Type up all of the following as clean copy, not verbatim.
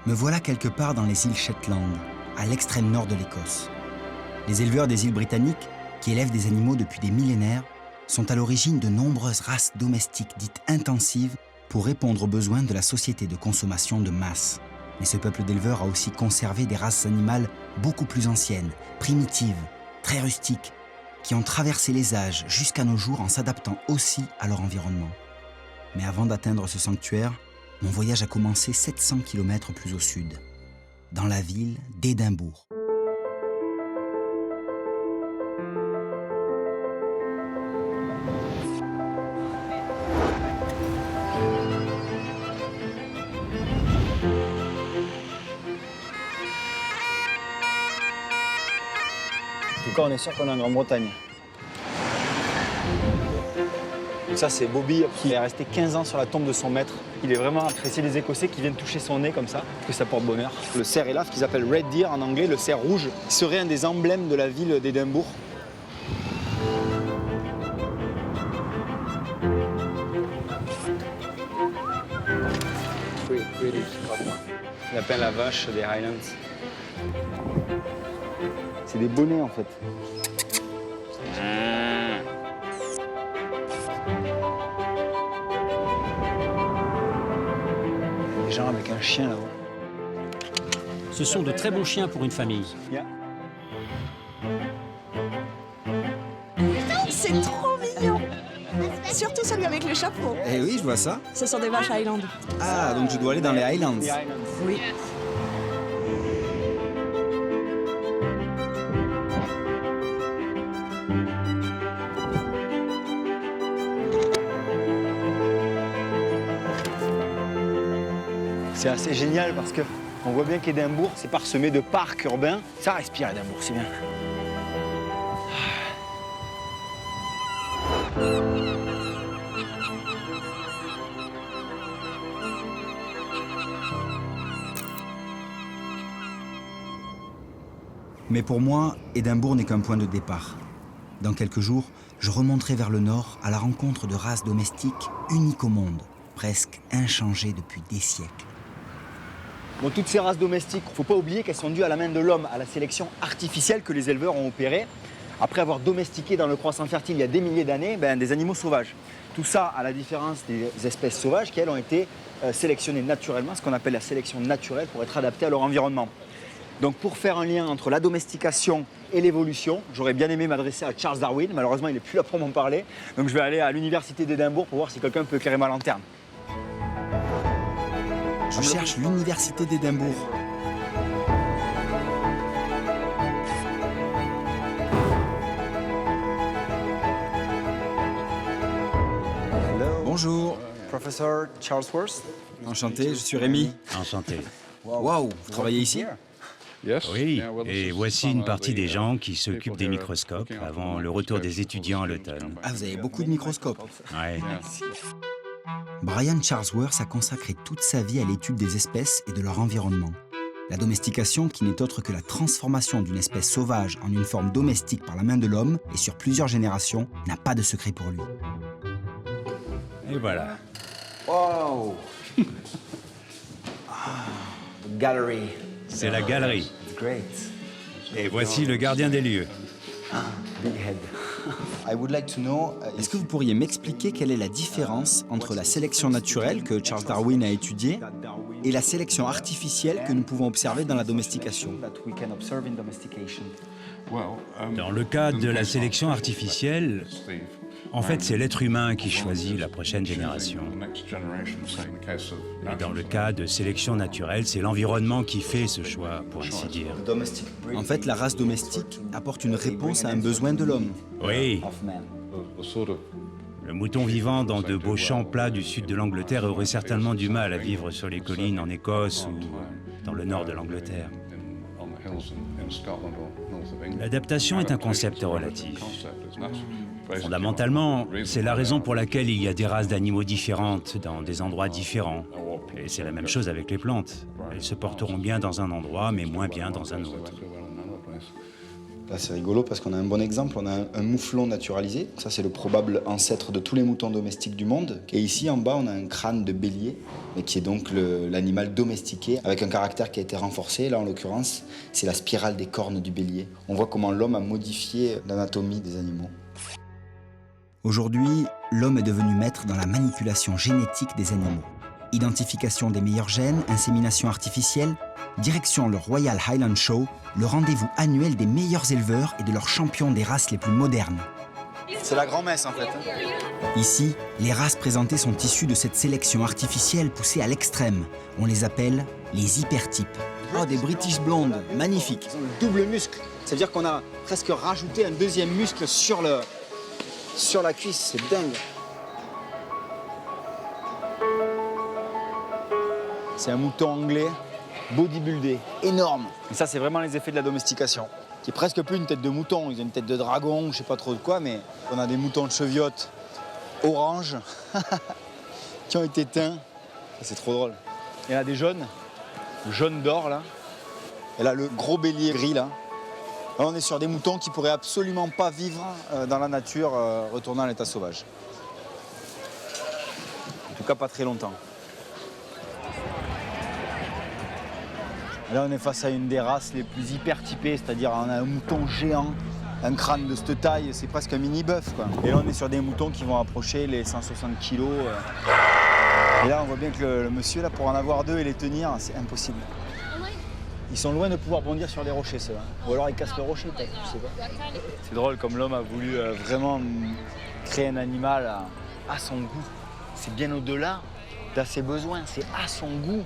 Me voilà quelque part dans les îles Shetland, à l'extrême nord de l'Écosse. Les éleveurs des îles britanniques, qui élèvent des animaux depuis des millénaires, sont à l'origine de nombreuses races domestiques dites intensives pour répondre aux besoins de la société de consommation de masse. Mais ce peuple d'éleveurs a aussi conservé des races animales beaucoup plus anciennes, primitives, très rustiques, qui ont traversé les âges jusqu'à nos jours en s'adaptant aussi à leur environnement. Mais avant d'atteindre ce sanctuaire, mon voyage a commencé 700 km plus au sud, dans la ville d'Édimbourg. En tout cas, on est sûr qu'on est en Grande-Bretagne. Ça, c'est Bobby qui est resté 15 ans sur la tombe de son maître. Il est vraiment apprécié des Écossais qui viennent toucher son nez comme ça, parce que ça porte bonheur. Le cerf élaf, qu'ils appellent Red Deer en anglais, le cerf rouge, serait un des emblèmes de la ville d'Édimbourg. Il appelle la vache des Highlands. C'est des bonnets en fait. Des gens avec un chien là-haut. Ce sont de très bons chiens pour une famille. C'est trop mignon. Surtout celui avec le chapeau. Eh oui, je vois ça. Ce sont des vaches Highland. Ah, donc je dois aller dans les Highlands. Oui. C'est assez génial parce qu'on voit bien qu'Édimbourg, c'est parsemé de parcs urbains. Ça respire Édimbourg, c'est bien. Mais pour moi, Édimbourg n'est qu'un point de départ. Dans quelques jours, je remonterai vers le nord à la rencontre de races domestiques uniques au monde, presque inchangées depuis des siècles. Bon, toutes ces races domestiques, il ne faut pas oublier qu'elles sont dues à la main de l'homme, à la sélection artificielle que les éleveurs ont opérée, après avoir domestiqué dans le croissant fertile il y a des milliers d'années des animaux sauvages. Tout ça à la différence des espèces sauvages qui, elles, ont été sélectionnées naturellement, ce qu'on appelle la sélection naturelle pour être adaptées à leur environnement. Donc pour faire un lien entre la domestication et l'évolution, j'aurais bien aimé m'adresser à Charles Darwin, malheureusement il n'est plus là pour m'en parler, donc je vais aller à l'université d'Édimbourg pour voir si quelqu'un peut éclairer ma lanterne. Je cherche l'université d'Édimbourg. Bonjour. Professeur Charles Worth. Enchanté, je suis Rémi. Enchanté. Waouh, vous travaillez ici? Oui, et voici une partie des gens qui s'occupent des microscopes avant le retour des étudiants à l'automne. Ah, vous avez beaucoup de microscopes. Ouais. Brian Charlesworth a consacré toute sa vie à l'étude des espèces et de leur environnement. La domestication, qui n'est autre que la transformation d'une espèce sauvage en une forme domestique par la main de l'homme et sur plusieurs générations, n'a pas de secret pour lui. Et voilà. Wow. Gallery. C'est la galerie. Great. Et voici le gardien des lieux. Big head. Est-ce que vous pourriez m'expliquer quelle est la différence entre la sélection naturelle que Charles Darwin a étudiée et la sélection artificielle que nous pouvons observer dans la domestication? Dans le cas de la sélection artificielle, en fait, c'est l'être humain qui choisit la prochaine génération. Mais dans le cas de sélection naturelle, c'est l'environnement qui fait ce choix, pour ainsi dire. En fait, la race domestique apporte une réponse à un besoin de l'homme. Oui. Le mouton vivant dans de beaux champs plats du sud de l'Angleterre aurait certainement du mal à vivre sur les collines en Écosse ou dans le nord de l'Angleterre. L'adaptation est un concept relatif. Fondamentalement, c'est la raison pour laquelle il y a des races d'animaux différentes dans des endroits différents. Et c'est la même chose avec les plantes. Elles se porteront bien dans un endroit, mais moins bien dans un autre. Là, c'est rigolo parce qu'on a un bon exemple. On a un mouflon naturalisé. Ça, c'est le probable ancêtre de tous les moutons domestiques du monde. Et ici, en bas, on a un crâne de bélier, mais qui est donc l'animal domestiqué, avec un caractère qui a été renforcé. Là, en l'occurrence, c'est la spirale des cornes du bélier. On voit comment l'homme a modifié l'anatomie des animaux. Aujourd'hui, l'homme est devenu maître dans la manipulation génétique des animaux. Identification des meilleurs gènes, insémination artificielle, direction le Royal Highland Show, le rendez-vous annuel des meilleurs éleveurs et de leurs champions des races les plus modernes. C'est la grand-messe en fait. Ici, les races présentées sont issues de cette sélection artificielle poussée à l'extrême. On les appelle les hypertypes. Oh, des British blondes, magnifiques. Ils ont le double muscle. C'est-à-dire qu'on a presque rajouté un deuxième muscle sur la cuisse, c'est dingue. C'est un mouton anglais, bodybuildé, énorme. Et ça, c'est vraiment les effets de la domestication. Qui est presque plus une tête de mouton. Ils ont une tête de dragon, je sais pas trop de quoi, mais on a des moutons de cheviote orange qui ont été teints. C'est trop drôle. Il y en a des jaunes, jaune d'or là. Et là, le gros bélier gris là. Là, on est sur des moutons qui pourraient absolument pas vivre dans la nature, retournant à l'état sauvage. En tout cas, pas très longtemps. Là, on est face à une des races les plus hyper typées, c'est-à-dire on a un mouton géant, un crâne de cette taille, c'est presque un mini-bœuf, quoi. Et là, on est sur des moutons qui vont approcher les 160 kilos. Et là, on voit bien que le monsieur, là, pour en avoir deux et les tenir, c'est impossible. Ils sont loin de pouvoir bondir sur des rochers, ceux-là. Ou alors ils cassent le rocher, peut-être, je sais pas. C'est drôle comme l'homme a voulu vraiment créer un animal à son goût. C'est bien au-delà de ses besoins, c'est à son goût.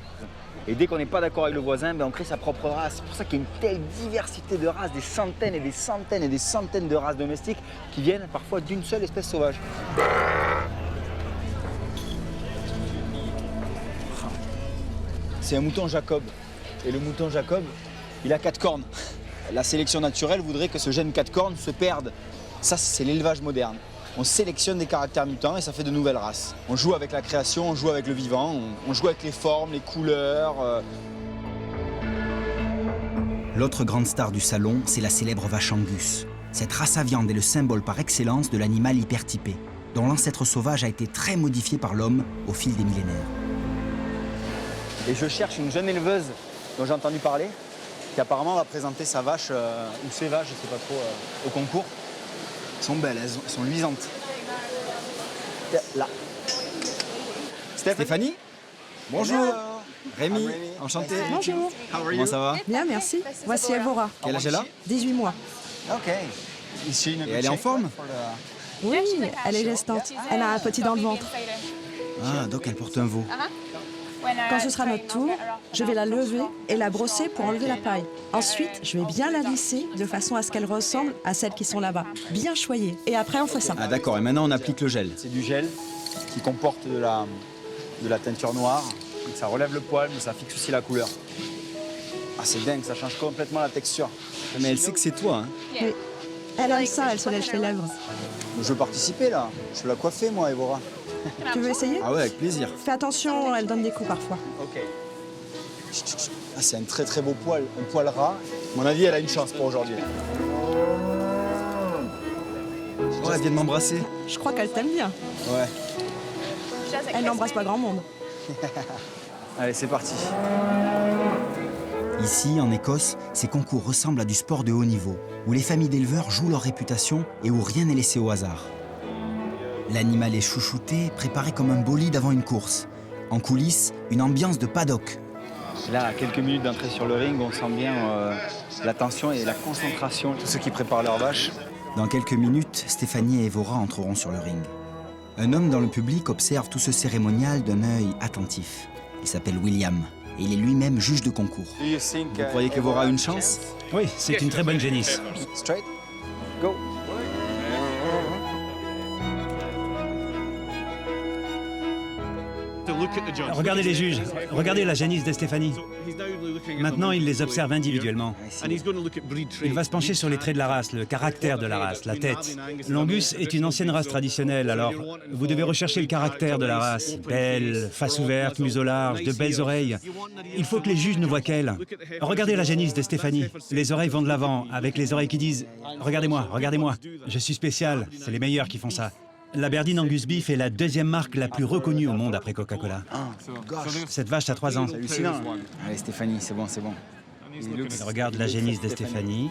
Et dès qu'on n'est pas d'accord avec le voisin, ben on crée sa propre race. C'est pour ça qu'il y a une telle diversité de races, des centaines et des centaines et des centaines de races domestiques qui viennent parfois d'une seule espèce sauvage. C'est un mouton Jacob. Et le mouton Jacob, il a 4 cornes. La sélection naturelle voudrait que ce gène 4 cornes se perde. Ça, c'est l'élevage moderne. On sélectionne des caractères mutants et ça fait de nouvelles races. On joue avec la création, on joue avec le vivant, on joue avec les formes, les couleurs. L'autre grande star du salon, c'est la célèbre vache Angus. Cette race à viande est le symbole par excellence de l'animal hypertypé, dont l'ancêtre sauvage a été très modifié par l'homme au fil des millénaires. Et je cherche une jeune éleveuse dont j'ai entendu parler, qui apparemment va présenter sa vache, ou ses vaches, je ne sais pas trop, au concours. Elles sont belles, elles sont luisantes. Là. Stéphanie? Bonjour. Rémi, enchanté. Bonjour. Comment ça va? Bien, merci. Voici Evora, Quel âge elle a? 18 mois. Ok. Ici, Et elle est en forme? Oui, elle est gestante. Elle a un petit dans le ventre. Ah, donc elle porte un veau. Quand ce sera notre tour, je vais la lever et la brosser pour enlever la paille. Ensuite, je vais bien la lisser de façon à ce qu'elle ressemble à celles qui sont là-bas. Bien choyée. Et après, on fait ça. Ah d'accord, et maintenant on applique le gel. C'est du gel qui comporte de la teinture noire. Donc ça relève le poil, mais ça fixe aussi la couleur. Ah, c'est dingue, ça change complètement la texture. Mais elle sait que c'est toi, hein? Oui. Elle aime ça, elle se lèche les lèvres. Je veux participer là. Je veux la coiffer, moi, Evora. Tu veux essayer? Ah ouais, avec plaisir. Fais attention, elle donne des coups parfois. Ok. Ah, c'est un très très beau poil, un poil ras. À mon avis, elle a une chance pour aujourd'hui. Oh, elle vient de m'embrasser. Je crois qu'elle t'aime bien. Ouais. Elle n'embrasse pas grand monde. Allez, c'est parti. Ici, en Écosse, ces concours ressemblent à du sport de haut niveau, où les familles d'éleveurs jouent leur réputation et où rien n'est laissé au hasard. L'animal est chouchouté, préparé comme un bolide avant une course. En coulisses, une ambiance de paddock. Là, à quelques minutes d'entrée sur le ring, on sent bien la tension et la concentration de tous ceux qui préparent leur vache. Dans quelques minutes, Stéphanie et Evora entreront sur le ring. Un homme dans le public observe tout ce cérémonial d'un œil attentif. Il s'appelle William et il est lui-même juge de concours. Vous croyez qu'Evora a une chance? Oui, c'est une très bonne génisse. Straight. Go. Regardez les juges, regardez la génisse de Stéphanie. Maintenant, il les observe individuellement. Il va se pencher sur les traits de la race, le caractère de la race, la tête. L'Angus est une ancienne race traditionnelle, alors vous devez rechercher le caractère de la race. Belle, face ouverte, museau large, de belles oreilles. Il faut que les juges ne voient qu'elle. Regardez la génisse de Stéphanie. Les oreilles vont de l'avant, avec les oreilles qui disent « Regardez-moi, regardez-moi, je suis spécial, c'est les meilleurs qui font ça ». L'Aberdeen Angus Beef est la deuxième marque la plus reconnue au monde après Coca-Cola. Cette vache a 3 ans. C'est hallucinant. Allez Stéphanie, c'est bon, c'est bon. Regarde la génisse de Stéphanie.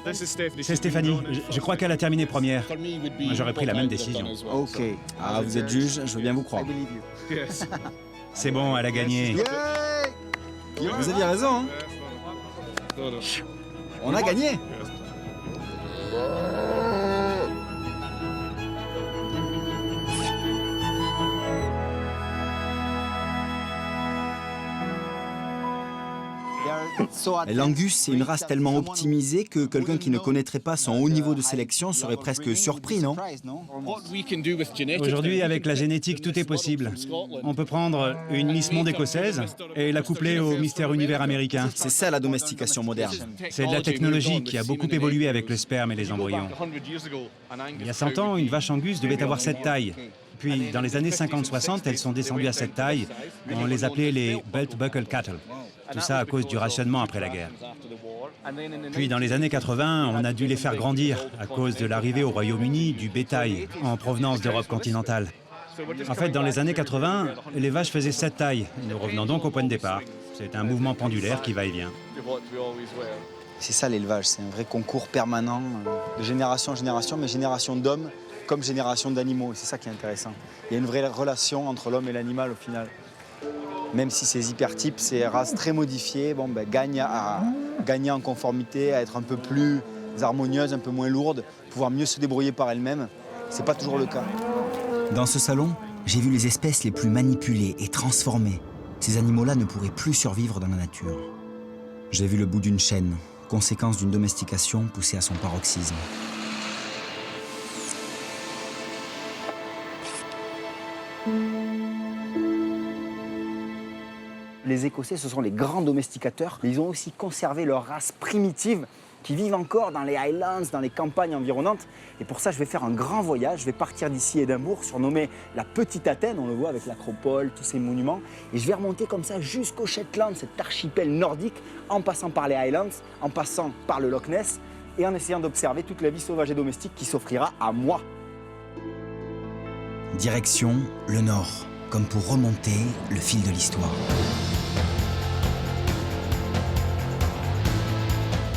C'est Stéphanie. Je crois qu'elle a terminé première. Moi, j'aurais pris la même décision. Ok. Ah, vous êtes juge, je veux bien vous croire. C'est bon, elle a gagné. Vous aviez raison, hein? On a gagné. L'Angus, c'est une race tellement optimisée que quelqu'un qui ne connaîtrait pas son haut niveau de sélection serait presque surpris, non? Aujourd'hui, avec la génétique, tout est possible. On peut prendre une Miss Monde écossaise et la coupler au Mystère Univers américain. C'est ça la domestication moderne. C'est de la technologie qui a beaucoup évolué avec le sperme et les embryons. Il y a 100 ans, une vache Angus devait avoir cette taille. Puis, dans les années 50-60, elles sont descendues à cette taille. On les appelait les Belt Buckle Cattle. Tout ça à cause du rationnement après la guerre. Puis dans les années 80, on a dû les faire grandir à cause de l'arrivée au Royaume-Uni du bétail en provenance d'Europe continentale. En fait, dans les années 80, les vaches faisaient cette taille. Nous revenons donc au point de départ. C'est un mouvement pendulaire qui va et vient. C'est ça l'élevage, c'est un vrai concours permanent de génération en génération, mais génération d'hommes comme génération d'animaux. C'est ça qui est intéressant. Il y a une vraie relation entre l'homme et l'animal au final. Même si ces hypertypes, ces races très modifiées, gagnent en conformité, à être un peu plus harmonieuses, un peu moins lourdes, pouvoir mieux se débrouiller par elles-mêmes. C'est pas toujours le cas. Dans ce salon, j'ai vu les espèces les plus manipulées et transformées. Ces animaux-là ne pourraient plus survivre dans la nature. J'ai vu le bout d'une chaîne, conséquence d'une domestication poussée à son paroxysme. Les Écossais, ce sont les grands domesticateurs. Ils ont aussi conservé leur race primitive qui vivent encore dans les Highlands, dans les campagnes environnantes. Et pour ça, je vais faire un grand voyage. Je vais partir d'ici Édimbourg, surnommé la Petite Athènes. On le voit avec l'Acropole, tous ces monuments. Et je vais remonter comme ça jusqu'au Shetland, cet archipel nordique, en passant par les Highlands, en passant par le Loch Ness et en essayant d'observer toute la vie sauvage et domestique qui s'offrira à moi. Direction le nord, comme pour remonter le fil de l'histoire.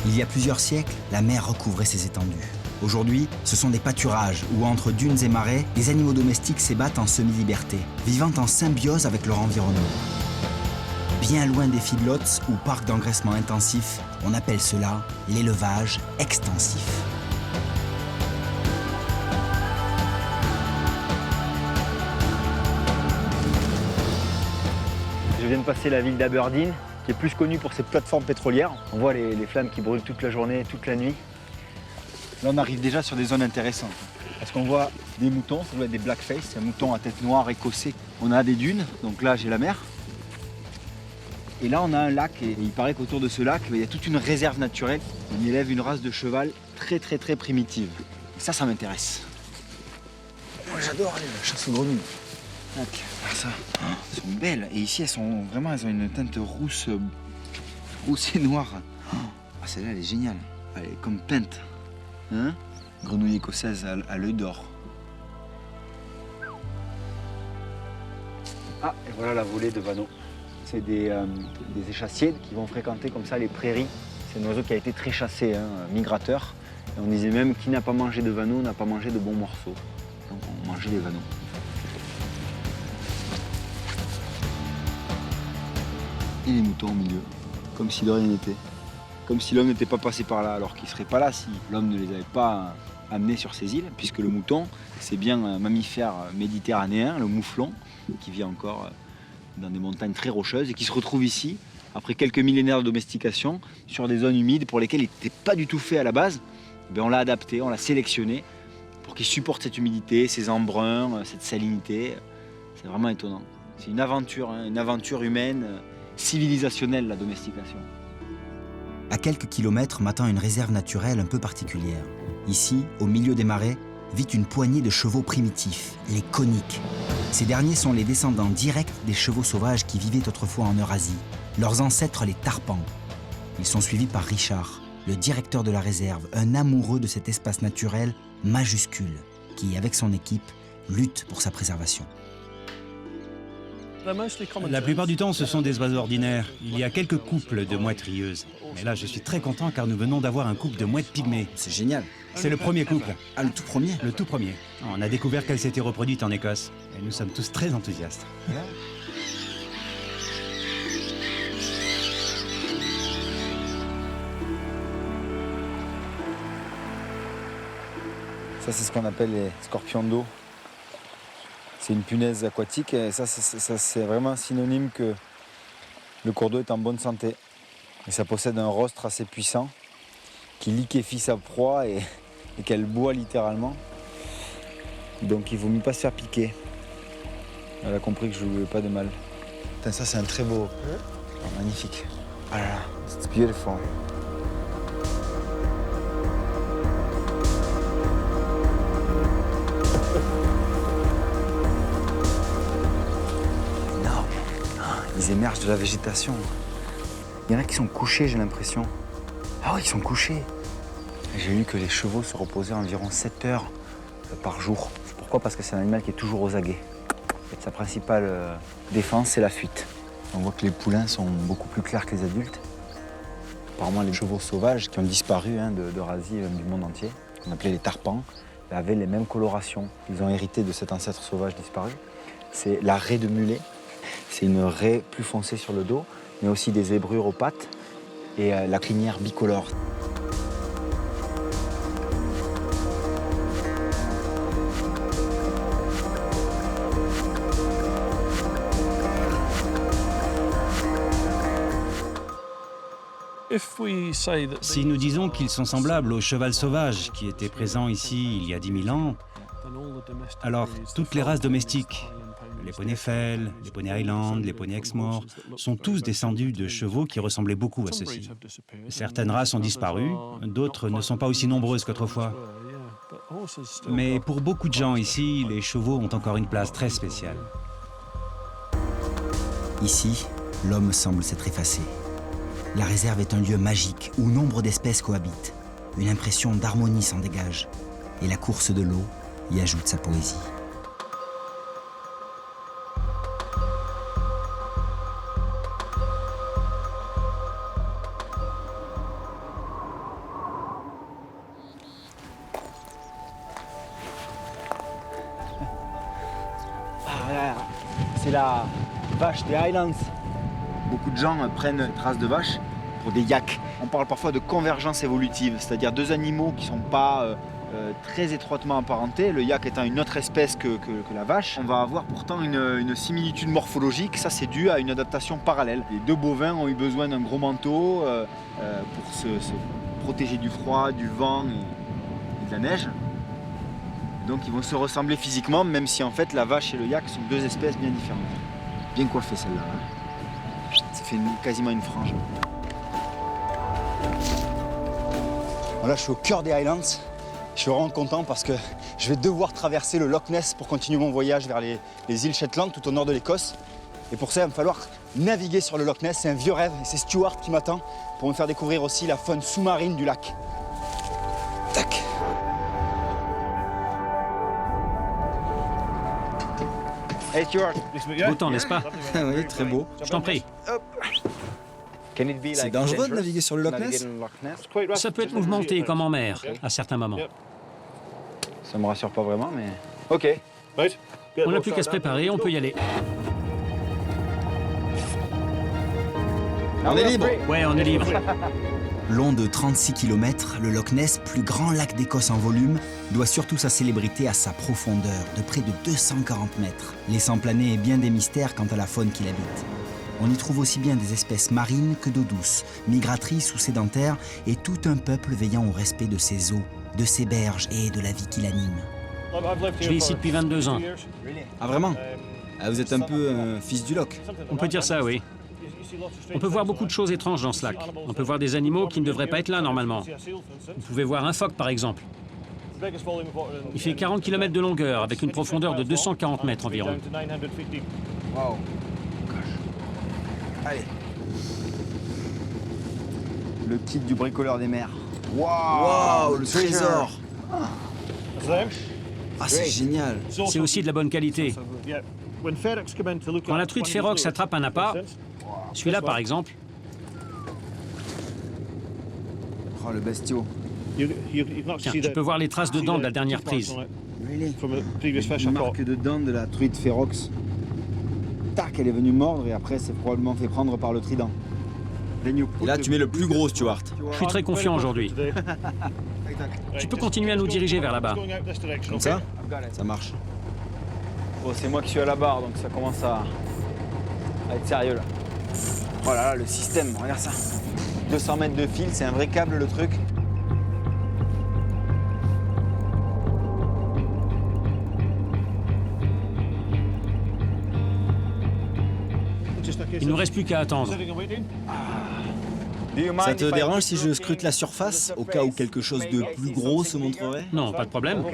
Il y a plusieurs siècles, la mer recouvrait ces étendues. Aujourd'hui, ce sont des pâturages où, entre dunes et marais, les animaux domestiques s'ébattent en semi-liberté, vivant en symbiose avec leur environnement. Bien loin des feedlots ou parcs d'engraissement intensif, on appelle cela l'élevage extensif. Je viens de passer la ville d'Aberdeen, qui est plus connue pour ses plateformes pétrolières. On voit les flammes qui brûlent toute la journée, toute la nuit. Là, on arrive déjà sur des zones intéressantes. Parce qu'on voit des moutons, ça doit être des blackface, c'est un mouton à tête noire écossais. On a des dunes, donc là j'ai la mer. Et là on a un lac, et il paraît qu'autour de ce lac, il y a toute une réserve naturelle. On y élève une race de cheval très primitive. Et ça m'intéresse. Moi j'adore aller à la chasse aux grenouilles. Ça, elles sont belles. Et ici, elles ont une teinte rousse et noire. Ah, celle-là, elle est géniale. Elle est comme peinte. Hein? Grenouille écossaise à l'œil d'or. Ah, et voilà la volée de vanneaux. C'est des échassiers qui vont fréquenter comme ça les prairies. C'est un oiseau qui a été très chassé, migrateur. Et on disait même qui n'a pas mangé de vanneaux n'a pas mangé de bons morceaux. Donc on mangeait des vanneaux. Et les moutons au milieu, comme si de rien n'était. Comme si l'homme n'était pas passé par là, alors qu'il ne serait pas là si l'homme ne les avait pas amenés sur ces îles, puisque le mouton, c'est bien un mammifère méditerranéen, le mouflon, qui vit encore dans des montagnes très rocheuses et qui se retrouve ici, après quelques millénaires de domestication, sur des zones humides pour lesquelles il n'était pas du tout fait à la base. On l'a adapté, on l'a sélectionné pour qu'il supporte cette humidité, ces embruns, cette salinité. C'est vraiment étonnant. C'est une aventure humaine, civilisationnelle, la domestication. À quelques kilomètres m'attend une réserve naturelle un peu particulière. Ici, au milieu des marais, vit une poignée de chevaux primitifs, les coniques. Ces derniers sont les descendants directs des chevaux sauvages qui vivaient autrefois en Eurasie, leurs ancêtres les tarpans. Ils sont suivis par Richard, le directeur de la réserve, un amoureux de cet espace naturel majuscule, qui, avec son équipe, lutte pour sa préservation. La plupart du temps, ce sont des oiseaux ordinaires. Il y a quelques couples de mouettes rieuses. Mais là, je suis très content car nous venons d'avoir un couple de mouettes pygmées. C'est génial. C'est le premier couple. Ah, le tout premier? Le tout premier. On a découvert qu'elle s'était reproduite en Écosse. Et nous sommes tous très enthousiastes. Ça, c'est ce qu'on appelle les scorpions d'eau. C'est une punaise aquatique et ça c'est vraiment synonyme que le cours d'eau est en bonne santé. Et ça possède un rostre assez puissant qui liquéfie sa proie et qu'elle boit littéralement. Donc il ne vaut mieux pas se faire piquer. Elle a compris que je ne lui voulais pas de mal. Putain, ça c'est un très beau. Oh, magnifique. Ah là là, it's beautiful. Ils émergent de la végétation. Il y en a qui sont couchés, j'ai l'impression. Ah oui, ils sont couchés. J'ai lu que les chevaux se reposaient environ 7 heures par jour. Pourquoi? Parce que c'est un animal qui est toujours aux aguets. En fait, sa principale défense, c'est la fuite. On voit que les poulains sont beaucoup plus clairs que les adultes. Apparemment, les chevaux sauvages qui ont disparu d'Eurasie et du monde entier, qu'on appelait les tarpans, avaient les mêmes colorations. Ils ont hérité de cet ancêtre sauvage disparu. C'est la raie de mulet. C'est une raie plus foncée sur le dos, mais aussi des zébrures aux pattes et la crinière bicolore. Si nous disons qu'ils sont semblables au cheval sauvage qui était présent ici il y a 10 000 ans, alors toutes les races domestiques, les poneys Fell, les poneys Highland, les poneys Exmoor, sont tous descendus de chevaux qui ressemblaient beaucoup à ceux-ci. Certaines races ont disparu, d'autres ne sont pas aussi nombreuses qu'autrefois. Mais pour beaucoup de gens ici, les chevaux ont encore une place très spéciale. Ici, l'homme semble s'être effacé. La réserve est un lieu magique où nombre d'espèces cohabitent. Une impression d'harmonie s'en dégage. Et la course de l'eau y ajoute sa poésie. C'est la vache des Highlands. Beaucoup de gens prennent traces de vache pour des yaks. On parle parfois de convergence évolutive, c'est-à-dire deux animaux qui ne sont pas très étroitement apparentés, le yak étant une autre espèce que la vache. On va avoir pourtant une similitude morphologique, ça c'est dû à une adaptation parallèle. Les deux bovins ont eu besoin d'un gros manteau pour se protéger du froid, du vent et de la neige. Donc ils vont se ressembler physiquement, même si en fait la vache et le yak sont deux espèces bien différentes. Bien coiffée celle-là. Ça fait quasiment une frange. Là je suis au cœur des Highlands. Je suis vraiment content parce que je vais devoir traverser le Loch Ness pour continuer mon voyage vers les îles Shetland, tout au nord de l'Écosse. Et pour ça, il va me falloir naviguer sur le Loch Ness. C'est un vieux rêve et c'est Stuart qui m'attend pour me faire découvrir aussi la faune sous-marine du lac. Tac. Hey Stuart. Beau temps, n'est-ce pas? Oui, très beau. Je t'en prie. C'est dangereux de naviguer sur le Loch Ness? Ça peut être mouvementé comme en mer, à certains moments. Ça me rassure pas vraiment, mais... Ok. On n'a plus qu'à se préparer, on peut y aller. On est libre. Ouais, on est libre. Long de 36 km, le Loch Ness, plus grand lac d'Écosse en volume, doit surtout sa célébrité à sa profondeur, de près de 240 mètres, laissant planer bien des mystères quant à la faune qui l'habite. On y trouve aussi bien des espèces marines que d'eau douce, migratrices ou sédentaires, et tout un peuple veillant au respect de ses eaux, de ses berges et de la vie qui l'anime. Je vis ici depuis 22 ans. Ah vraiment? Ah, vous êtes un peu un fils du loch. On peut dire ça, oui. On peut voir beaucoup de choses étranges dans ce lac. On peut voir des animaux qui ne devraient pas être là normalement. Vous pouvez voir un phoque, par exemple. Il fait 40 km de longueur, avec une profondeur de 240 mètres environ. Waouh. Allez. Le kit du bricoleur des mers. Waouh, le trésor. Ah, c'est génial. C'est aussi de la bonne qualité. Quand la truite férox attrape un appât, celui-là par exemple, Oh, le bestiau. tiens, tu peux voir les traces de dents de la dernière prise. Une marque de dents de la truite férox. Tac, elle est venue mordre et après c'est probablement fait prendre par le trident. Et là, tu mets le plus gros, Stuart. Je suis très confiant aujourd'hui. Tu peux continuer à nous diriger vers là-bas. Comme ça? Ça marche. Oh, c'est moi qui suis à la barre, donc ça commence à être sérieux là. Oh là là, le système, regarde ça. 200 mètres de fil, c'est un vrai câble le truc. Il ne nous reste plus qu'à attendre. Ça te dérange si je scrute la surface, au cas où quelque chose de plus gros se montrerait? Non, pas de problème.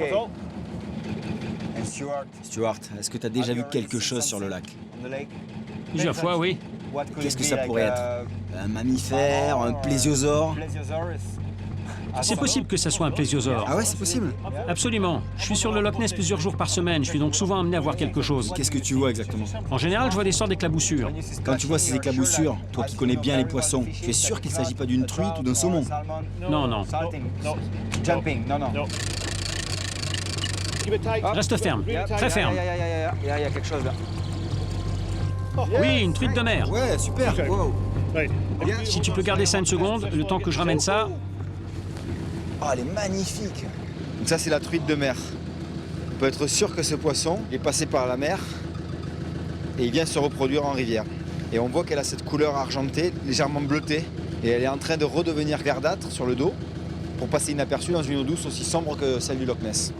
Stuart, est-ce que tu as déjà vu quelque chose sur le lac? Plusieurs fois, oui. Qu'est-ce que ça pourrait être? Un mammifère, un plésiosaure? C'est possible que ça soit un plésiosaure. Ah ouais, c'est possible? Absolument. Je suis sur le Loch Ness plusieurs jours par semaine. Je suis donc souvent amené à voir quelque chose. Qu'est-ce que tu vois exactement? En général, je vois des sortes d'éclaboussures. Quand tu vois ces éclaboussures, toi qui connais bien les poissons, tu es sûr qu'il ne s'agit pas d'une truite ou d'un saumon? Non, non. Jumping, non, non. Reste ferme. Très ferme. Il y a quelque chose là. Oui, une truite de mer. Ouais, super. Wow. Si tu peux garder ça une seconde, le temps que je ramène ça. Oh, elle est magnifique. Donc ça, c'est la truite de mer. On peut être sûr que ce poisson est passé par la mer et il vient se reproduire en rivière. Et on voit qu'elle a cette couleur argentée, légèrement bleutée, et elle est en train de redevenir verdâtre sur le dos pour passer inaperçue dans une eau douce aussi sombre que celle du Loch Ness.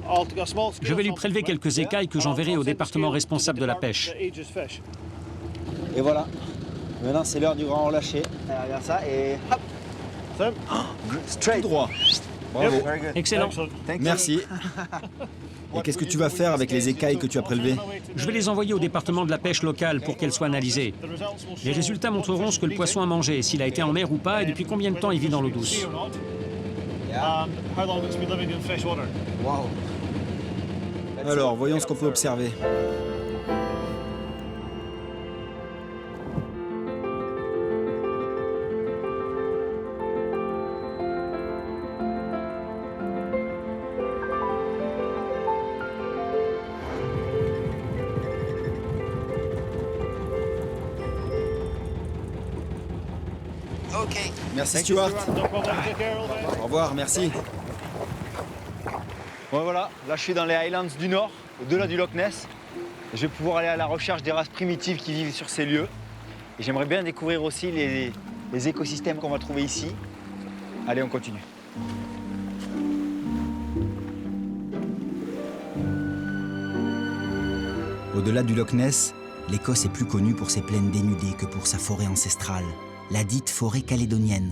Je vais lui prélever quelques écailles que j'enverrai au département responsable de la pêche. Et voilà. Maintenant, c'est l'heure du grand relâché. Regarde ça et hop. Straight Droit. Bravo. Excellent. Merci. Et qu'est-ce que tu vas faire avec les écailles que tu as prélevées? Je vais les envoyer au département de la pêche locale pour qu'elles soient analysées. Les résultats montreront ce que le poisson a mangé, s'il a été en mer ou pas et depuis combien de temps il vit dans l'eau douce. Alors, voyons ce qu'on peut observer. Ok. Merci Stuart. Au revoir, merci. Bon, voilà, là je suis dans les Highlands du Nord, au-delà du Loch Ness. Je vais pouvoir aller à la recherche des races primitives qui vivent sur ces lieux. Et j'aimerais bien découvrir aussi les écosystèmes qu'on va trouver ici. Allez, on continue. Au-delà du Loch Ness, l'Écosse est plus connue pour ses plaines dénudées que pour sa forêt ancestrale, la dite forêt calédonienne.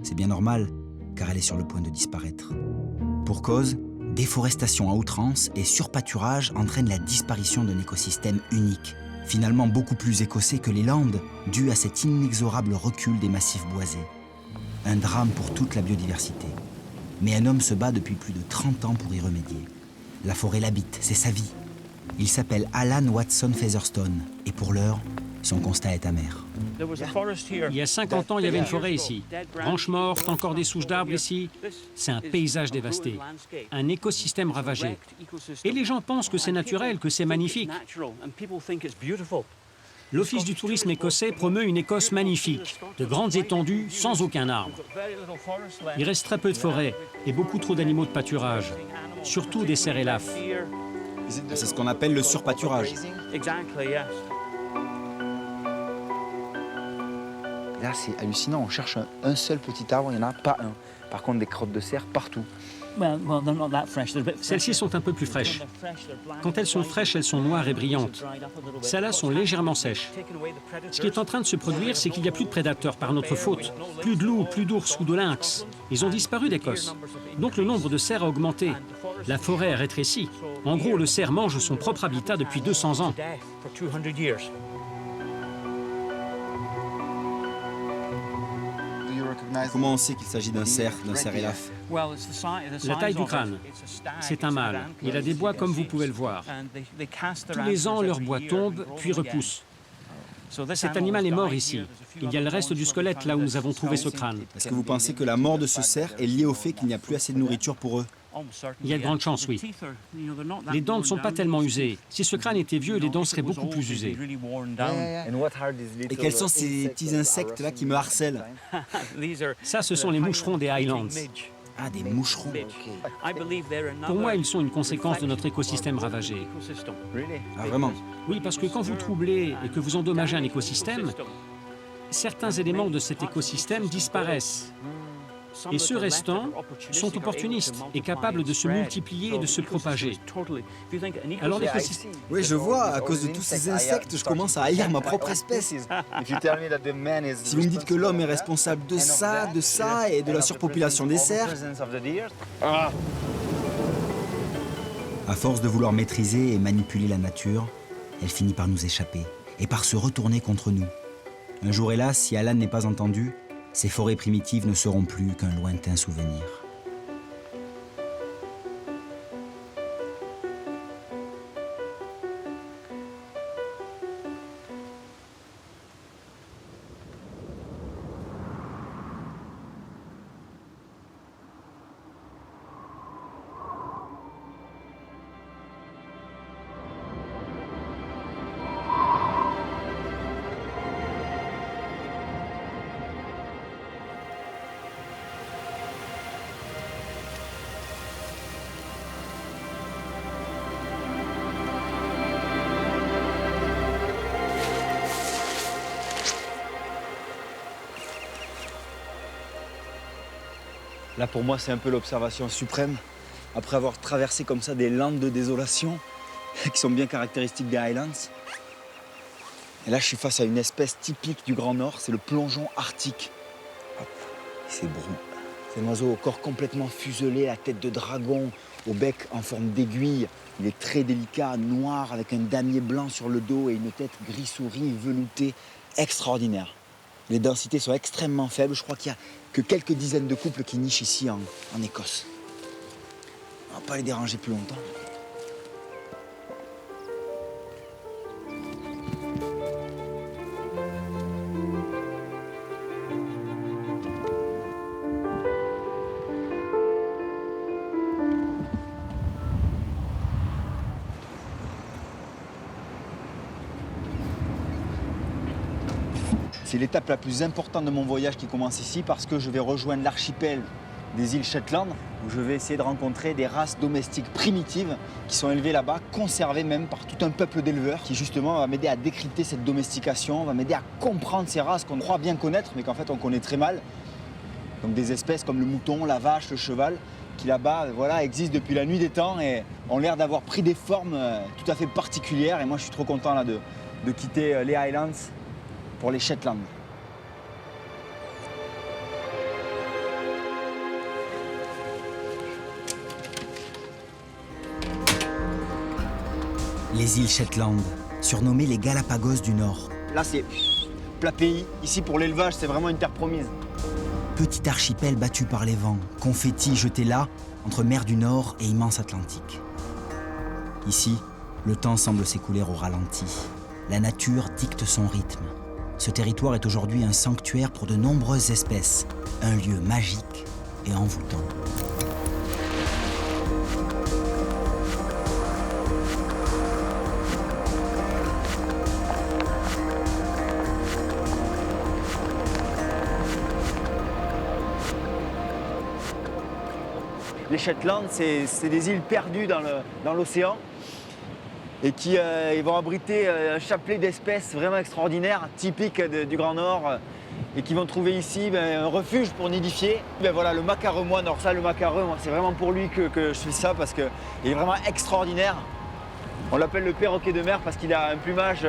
C'est bien normal, car elle est sur le point de disparaître. Pour cause, déforestation à outrance et surpâturage entraînent la disparition d'un écosystème unique, finalement beaucoup plus écossais que les Landes, dû à cet inexorable recul des massifs boisés. Un drame pour toute la biodiversité. Mais un homme se bat depuis plus de 30 ans pour y remédier. La forêt l'habite, c'est sa vie. Il s'appelle Alan Watson Featherstone, et pour l'heure, son constat est amer. Il y a 50 ans, il y avait une forêt ici. Branches mortes, encore des souches d'arbres ici. C'est un paysage dévasté, un écosystème ravagé. Et les gens pensent que c'est naturel, que c'est magnifique. L'Office du tourisme écossais promeut une Écosse magnifique, de grandes étendues sans aucun arbre. Il reste très peu de forêts et beaucoup trop d'animaux de pâturage, surtout des cerfs et lafs. C'est ce qu'on appelle le surpâturage. Là, c'est hallucinant. On cherche un seul petit arbre, il n'y en a pas un. Par contre, des crottes de cerf partout. Celles-ci sont un peu plus fraîches. Quand elles sont fraîches, elles sont noires et brillantes. Celles-là sont légèrement sèches. Ce qui est en train de se produire, c'est qu'il n'y a plus de prédateurs par notre faute. Plus de loups, plus d'ours ou de lynx. Ils ont disparu d'Écosse. Donc le nombre de cerfs a augmenté. La forêt a rétréci. En gros, le cerf mange son propre habitat depuis 200 ans. Comment on sait qu'il s'agit d'un cerf élaphe? La taille du crâne. C'est un mâle. Il a des bois comme vous pouvez le voir. Tous les ans, leur bois tombe, puis repousse. Cet animal est mort ici. Il y a le reste du squelette là où nous avons trouvé ce crâne. Est-ce que vous pensez que la mort de ce cerf est liée au fait qu'il n'y a plus assez de nourriture pour eux? Il y a de grandes chances, oui. Les dents ne sont pas tellement usées. Si ce crâne était vieux, les dents seraient beaucoup plus usées. Et quels sont ces petits insectes-là qui me harcèlent? Ça, ce sont les moucherons des Highlands. Ah, des moucherons. Pour moi, ils sont une conséquence de notre écosystème ravagé. Ah, vraiment? Oui, parce que quand vous troublez et que vous endommagez un écosystème, certains éléments de cet écosystème disparaissent. Et ceux restants sont opportunistes et capables de se multiplier et de se propager. Alors l'écosystème... Oui, je vois, à cause de tous ces insectes, je commence à haïr ma propre espèce. Si vous me dites que l'homme est responsable de ça et de la surpopulation des cerfs... À force de vouloir maîtriser et manipuler la nature, elle finit par nous échapper et par se retourner contre nous. Un jour, hélas, si Alan n'est pas entendu, ces forêts primitives ne seront plus qu'un lointain souvenir. Là, pour moi, c'est un peu l'observation suprême. Après avoir traversé comme ça des landes de désolation qui sont bien caractéristiques des Highlands. Et là, je suis face à une espèce typique du Grand Nord, c'est le plongeon arctique. Hop, c'est brun. C'est un oiseau au corps complètement fuselé, la tête de dragon, au bec en forme d'aiguille. Il est très délicat, noir, avec un damier blanc sur le dos et une tête gris-souris veloutée, extraordinaire. Les densités sont extrêmement faibles. Je crois qu'il n'y a que quelques dizaines de couples qui nichent ici en Écosse. On ne va pas les déranger plus longtemps. C'est l'étape la plus importante de mon voyage qui commence ici parce que je vais rejoindre l'archipel des îles Shetland où je vais essayer de rencontrer des races domestiques primitives qui sont élevées là-bas, conservées même par tout un peuple d'éleveurs qui justement va m'aider à décrypter cette domestication, va m'aider à comprendre ces races qu'on croit bien connaître mais qu'en fait on connaît très mal. Donc des espèces comme le mouton, la vache, le cheval qui là-bas voilà, existent depuis la nuit des temps et ont l'air d'avoir pris des formes tout à fait particulières et moi je suis trop content là, de quitter les Highlands pour les Shetland. Les îles Shetland, surnommées les Galapagos du Nord. Là c'est plat pays, ici pour l'élevage c'est vraiment une terre promise. Petit archipel battu par les vents, confetti jeté là, entre mer du Nord et immense Atlantique. Ici, le temps semble s'écouler au ralenti. La nature dicte son rythme. Ce territoire est aujourd'hui un sanctuaire pour de nombreuses espèces, un lieu magique et envoûtant. Les Shetland, c'est des îles perdues dans l'océan et qui ils vont abriter un chapelet d'espèces vraiment extraordinaires, typiques du Grand Nord. et qui vont trouver ici un refuge pour nidifier. Voilà, le macaremoine. Alors ça, le macareum, c'est vraiment pour lui que je fais ça parce qu'il est vraiment extraordinaire. On l'appelle le perroquet de mer parce qu'il a un plumage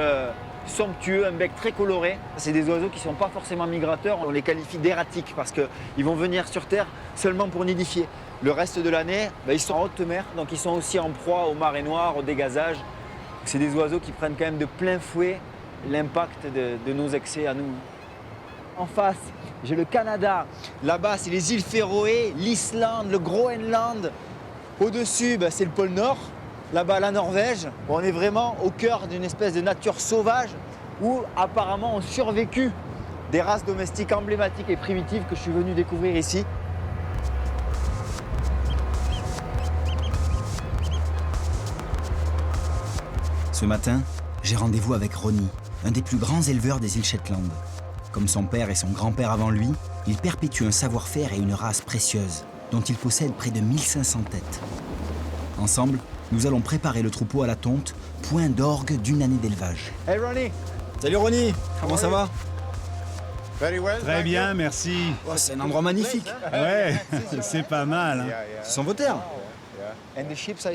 somptueux, un bec très coloré. C'est des oiseaux qui ne sont pas forcément migrateurs, on les qualifie d'erratiques parce qu'ils vont venir sur Terre seulement pour nidifier. Le reste de l'année, ils sont en haute mer, donc ils sont aussi en proie aux marées noires, au dégazage. C'est des oiseaux qui prennent quand même de plein fouet l'impact de nos excès à nous. En face, j'ai le Canada. Là-bas, c'est les îles Féroé, l'Islande, le Groenland. Au-dessus, c'est le pôle Nord. Là-bas, la Norvège. On est vraiment au cœur d'une espèce de nature sauvage où apparemment ont survécu des races domestiques emblématiques et primitives que je suis venu découvrir ici. Ce matin, j'ai rendez-vous avec Ronnie, un des plus grands éleveurs des îles Shetland. Comme son père et son grand-père avant lui, il perpétue un savoir-faire et une race précieuse, dont il possède près de 1500 têtes. Ensemble, nous allons préparer le troupeau à la tonte, point d'orgue d'une année d'élevage. Hey Ronnie! Salut Ronnie, comment ça va? Très bien, merci. Oh, c'est un endroit magnifique. Ouais, c'est pas mal. Hein. Ce sont vos terres.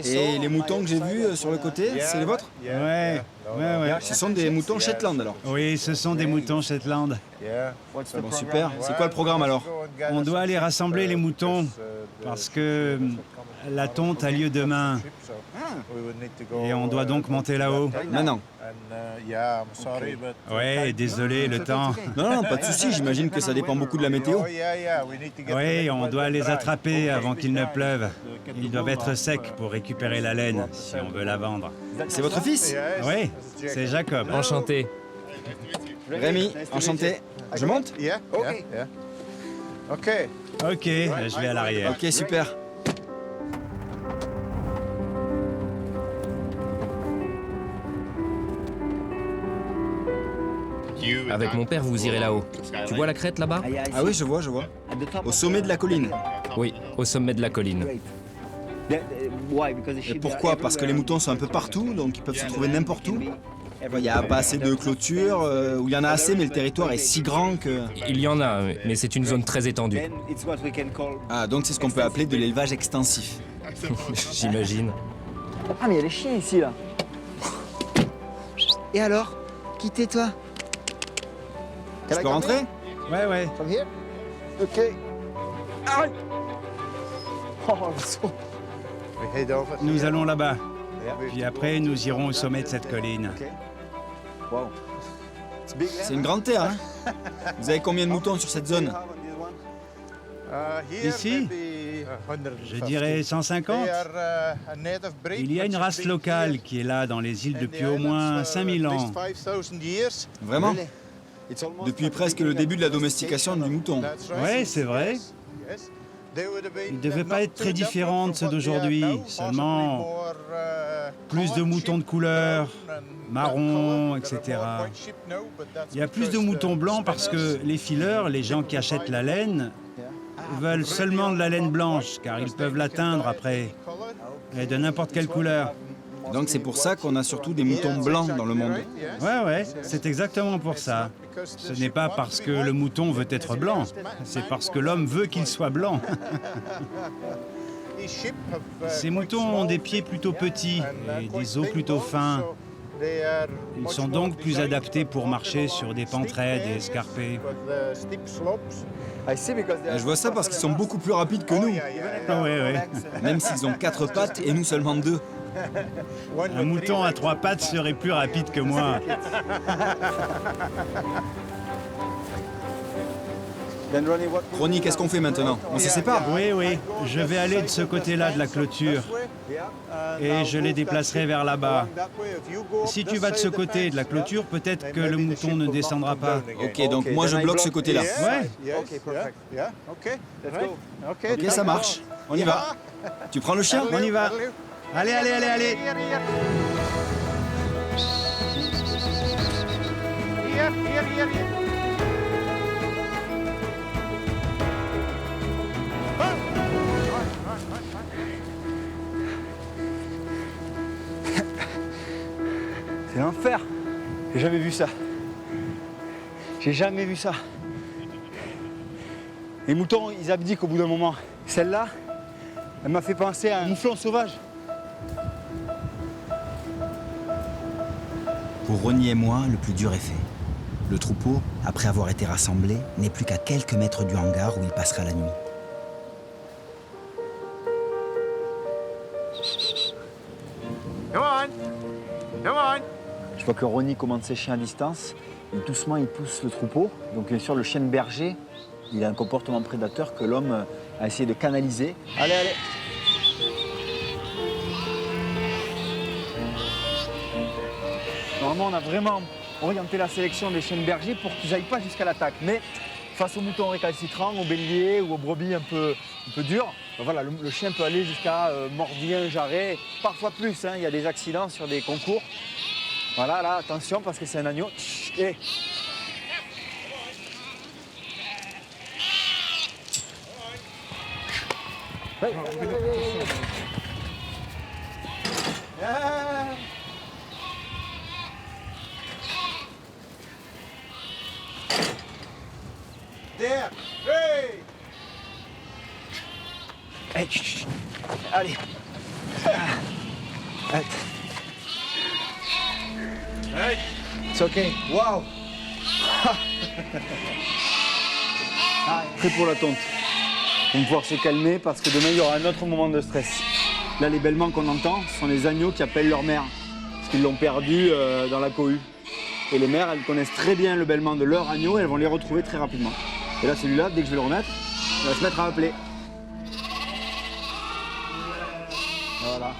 Et les moutons que j'ai vus sur le côté, c'est les vôtres? Ouais. Ce sont des moutons Shetland alors? Oui, ce sont des moutons Shetland. Bon, super. C'est quoi le programme alors? On doit aller rassembler les moutons parce que la tonte a lieu demain. Et on doit donc monter là-haut. Maintenant? Ouais, désolé, le temps. Non, pas de souci. J'imagine que ça dépend beaucoup de la météo. Oui, on doit les attraper avant qu'il ne pleuve. Ils doivent être secs pour récupérer la laine si on veut la vendre. C'est votre fils? Oui, c'est Jacob. Enchanté. Rémi, enchanté. Je monte? Ok, je vais à l'arrière. Ok, super. Avec mon père, vous irez là-haut. Tu vois la crête là-bas? Ah oui, je vois. Au sommet de la colline. Oui, au sommet de la colline. Et pourquoi? Parce que les moutons sont un peu partout, donc ils peuvent se trouver n'importe où. Il n'y a pas assez de clôture, ou il y en a assez, mais le territoire est si grand que... Il y en a, mais c'est une zone très étendue. Ah, donc c'est ce qu'on peut appeler de l'élevage extensif. J'imagine. Ah mais il y a les chiens ici là. Et alors? Quittez-toi. Je peux rentrer? Ouais. Ok. Arrête. Oh, le son. Nous allons là-bas. Puis après, nous irons au sommet de cette colline. Wow. C'est une grande terre, hein? Vous avez combien de moutons sur cette zone? Ici, je dirais 150. Il y a une race locale qui est là dans les îles depuis au moins 5000 ans. Vraiment? Depuis presque le début de la domestication du mouton. Oui, c'est vrai. Ils ne devaient pas être très différents de ceux d'aujourd'hui, seulement plus de moutons de couleur, marron, etc. Il y a plus de moutons blancs parce que les fileurs, les gens qui achètent la laine, veulent seulement de la laine blanche, car ils peuvent l'atteindre après, et de n'importe quelle couleur. Donc c'est pour ça qu'on a surtout des moutons blancs dans le monde. Ouais, c'est exactement pour ça. Ce n'est pas parce que le mouton veut être blanc, c'est parce que l'homme veut qu'il soit blanc. Ces moutons ont des pieds plutôt petits et des os plutôt fins. Ils sont donc plus adaptés pour marcher sur des pentes raides et escarpées. Je vois ça parce qu'ils sont beaucoup plus rapides que nous. Ouais. Même s'ils ont 4 pattes et nous seulement 2. Un mouton à 3 pattes serait plus rapide que moi. Ronnie, qu'est-ce qu'on fait maintenant? On se sépare? Oui. Je vais aller de ce côté-là de la clôture. Et je les déplacerai vers là-bas. Si tu vas de ce côté de la clôture, peut-être que le mouton ne descendra pas. Ok, donc moi je bloque ce côté-là. Ouais. Ok, ça marche. On y va. Tu prends le chien? On y va. Allez. C'est l'enfer. J'ai jamais vu ça. Les moutons, ils abdiquent au bout d'un moment. Celle-là, elle m'a fait penser à un mouflon sauvage. Pour Ronnie et moi, le plus dur est fait. Le troupeau, après avoir été rassemblé, n'est plus qu'à quelques mètres du hangar où il passera la nuit. Je vois que Ronnie commande ses chiens à distance. Et doucement, il pousse le troupeau. Donc bien sûr, le chien de berger, il a un comportement prédateur que l'homme a essayé de canaliser. Allez, allez. Normalement, on a vraiment orienté la sélection des chiens de berger pour qu'ils n'aillent pas jusqu'à l'attaque. Mais face aux moutons récalcitrants, aux béliers ou aux brebis un peu durs, ben voilà, le chien peut aller jusqu'à mordien, jarret, parfois plus. Hein, il y a des accidents sur des concours. Voilà, là, attention parce que c'est un agneau. Et... Hey, allez. C'est ok. Waouh. Prêt pour la tonte. Ils vont pouvoir se calmer parce que demain il y aura un autre moment de stress. Là, les bêlements qu'on entend, ce sont les agneaux qui appellent leur mère parce qu'ils l'ont perdu dans la cohue. Et les mères, elles connaissent très bien le bêlement de leur agneau et elles vont les retrouver très rapidement. Et là, celui-là, dès que je vais le remettre, il va se mettre à appeler. Voilà.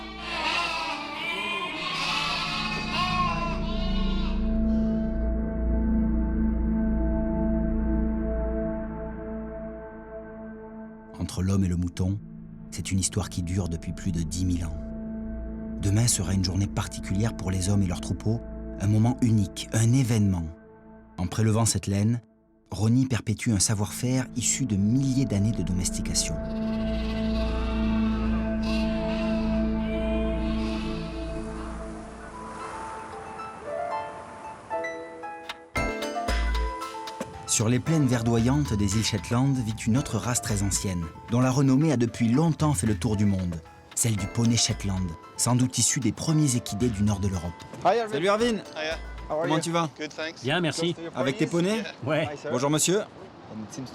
Entre l'homme et le mouton, c'est une histoire qui dure depuis plus de 10 000 ans. Demain sera une journée particulière pour les hommes et leurs troupeaux, un moment unique, un événement. En prélevant cette laine, Ronnie perpétue un savoir-faire issu de milliers d'années de domestication. Sur les plaines verdoyantes des îles Shetland vit une autre race très ancienne, dont la renommée a depuis longtemps fait le tour du monde, celle du poney Shetland, sans doute issue des premiers équidés du nord de l'Europe. Salut Arvin. Comment tu vas? Bien, merci. Avec tes poneys? Ouais. Bonjour monsieur.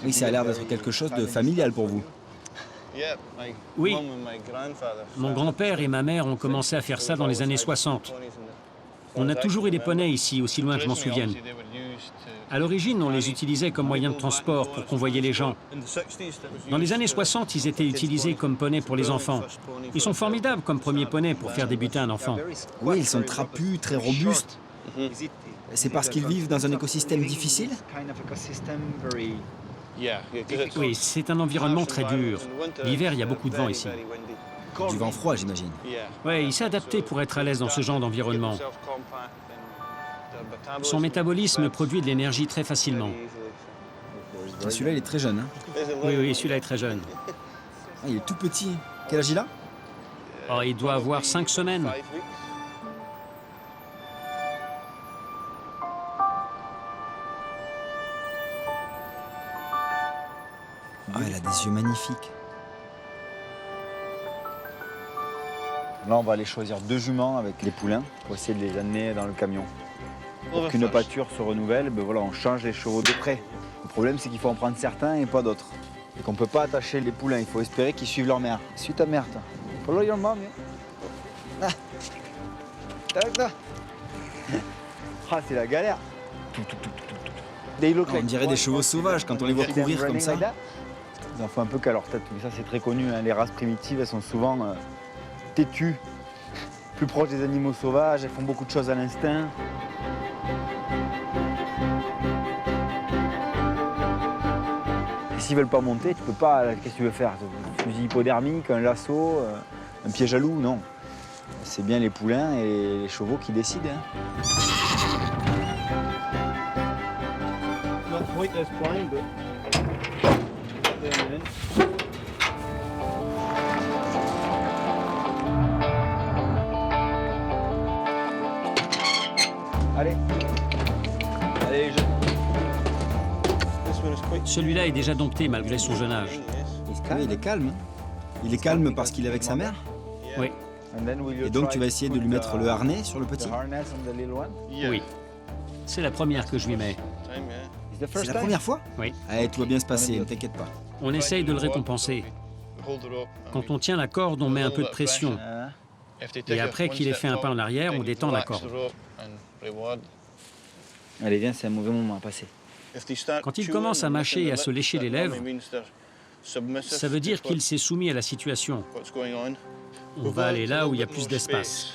Oui, ça a l'air d'être quelque chose de familial pour vous. Oui. Mon grand-père et ma mère ont commencé à faire ça dans les années 60. On a toujours eu des poneys ici, aussi loin que je m'en souvienne. À l'origine, on les utilisait comme moyen de transport pour convoyer les gens. Dans les années 60, ils étaient utilisés comme poneys pour les enfants. Ils sont formidables comme premiers poneys pour faire débuter un enfant. Oui, ils sont trapus, très robustes. C'est parce qu'ils vivent dans un écosystème difficile? Oui, c'est un environnement très dur. L'hiver, il y a beaucoup de vent ici. Du vent froid, j'imagine. Oui, il s'est adapté pour être à l'aise dans ce genre d'environnement. Son métabolisme produit de l'énergie très facilement. Celui-là, il est très jeune. Hein? Oui, celui-là est très jeune. Ah, il est tout petit. Quel âge il a? Oh, il doit avoir 5 semaines. Ah, elle a des yeux magnifiques. Là, on va aller choisir 2 juments avec les poulains pour essayer de les amener dans le camion. Pour qu'une pâture se renouvelle, ben voilà, on change les chevaux de près. Le problème, c'est qu'il faut en prendre certains et pas d'autres. Et qu'on ne peut pas attacher les poulains, il faut espérer qu'ils suivent leur mère. Suis ta mère, toi. Follow your mom. Ah, ah c'est la galère. On dirait des chevaux sauvages quand on les voit courir comme ça. Ils en font un peu qu'à leur tête, mais ça c'est très connu. Hein. Les races primitives, elles sont souvent têtues, plus proches des animaux sauvages, elles font beaucoup de choses à l'instinct. Et s'ils veulent pas monter, tu peux pas, qu'est-ce que tu veux faire? Un fusil hypodermique, un lasso, un piège à loup, non. C'est bien les poulains et les chevaux qui décident. Hein. Allez. Allez, les jeunes. Celui-là est déjà dompté malgré son jeune âge. Oui, il est calme. Il est calme parce qu'il est avec sa mère. Oui, Et donc tu vas essayer de lui mettre le harnais sur le petit. oui. C'est la première que je lui mets. C'est la première fois? Oui. Allez, tout va bien se passer, ne t'inquiète pas. On essaye de le récompenser. Quand on tient la corde, on met un peu de pression. Et après qu'il ait fait un pas en arrière, on détend la corde. Allez, viens, c'est un mauvais moment à passer. Quand il commence à mâcher et à se lécher les lèvres, ça veut dire qu'il s'est soumis à la situation. On va aller là où il y a plus d'espace.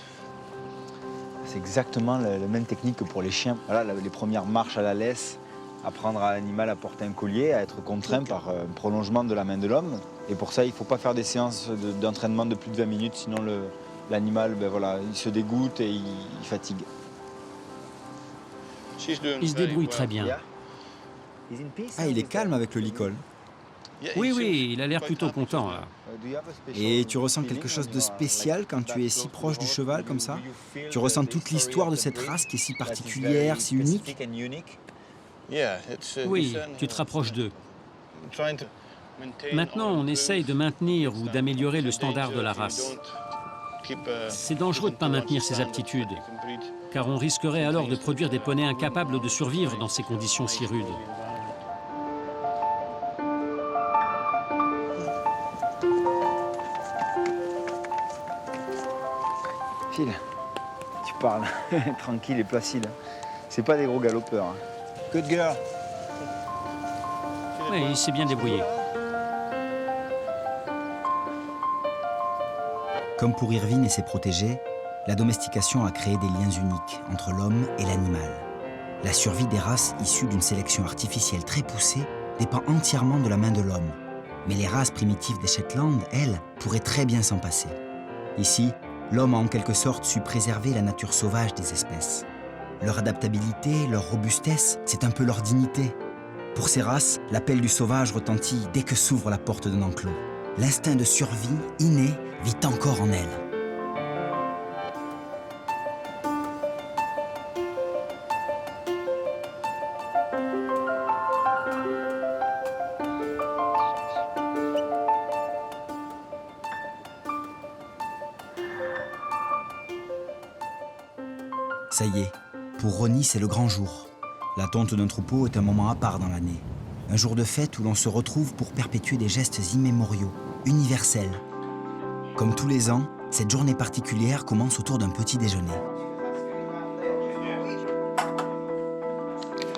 C'est exactement la même technique que pour les chiens. Voilà, les premières marches à la laisse, apprendre à l'animal à porter un collier, à être contraint par un prolongement de la main de l'homme. Et pour ça, il ne faut pas faire des séances d'entraînement de plus de 20 minutes, sinon l'animal, voilà, il se dégoûte et il fatigue. Il se débrouille très bien. Ah, il est calme avec le licol. Oui, oui, il a l'air plutôt content, là. Et tu ressens quelque chose de spécial quand tu es si proche du cheval comme ça? Tu ressens toute l'histoire de cette race qui est si particulière, si unique? Oui, tu te rapproches d'eux. Maintenant, on essaye de maintenir ou d'améliorer le standard de la race. C'est dangereux de ne pas maintenir ces aptitudes, car on risquerait alors de produire des poneys incapables de survivre dans ces conditions si rudes. Phil, tu parles tranquille et placide. C'est pas des gros galopeurs. Hein. Good girl. Oui, il s'est bien débrouillé. Comme pour Irvine et ses protégés, la domestication a créé des liens uniques entre l'homme et l'animal. La survie des races issues d'une sélection artificielle très poussée dépend entièrement de la main de l'homme. Mais les races primitives des Shetland, elles, pourraient très bien s'en passer. Ici, l'homme a en quelque sorte su préserver la nature sauvage des espèces. Leur adaptabilité, leur robustesse, c'est un peu leur dignité. Pour ces races, l'appel du sauvage retentit dès que s'ouvre la porte d'un enclos. L'instinct de survie, inné, vit encore en elles. Ça y est, pour Ronnie, c'est le grand jour. La tonte d'un troupeau est un moment à part dans l'année. Un jour de fête où l'on se retrouve pour perpétuer des gestes immémoriaux, universels. Comme tous les ans, cette journée particulière commence autour d'un petit déjeuner.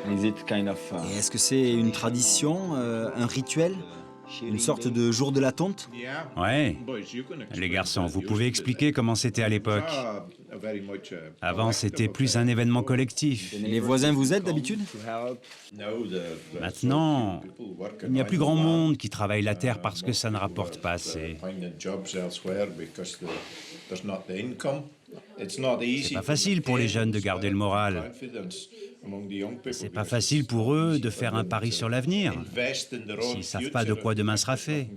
Et est-ce que c'est une tradition, un rituel? Une sorte de jour de la tonte? Ouais. Les garçons, vous pouvez expliquer comment c'était à l'époque? Avant, c'était plus un événement collectif. Les voisins vous aident d'habitude? Maintenant, il n'y a plus grand monde qui travaille la terre parce que ça ne rapporte pas assez. C'est pas facile pour les jeunes de garder le moral. C'est pas facile pour eux de faire un pari sur l'avenir, s'ils savent pas de quoi demain sera fait.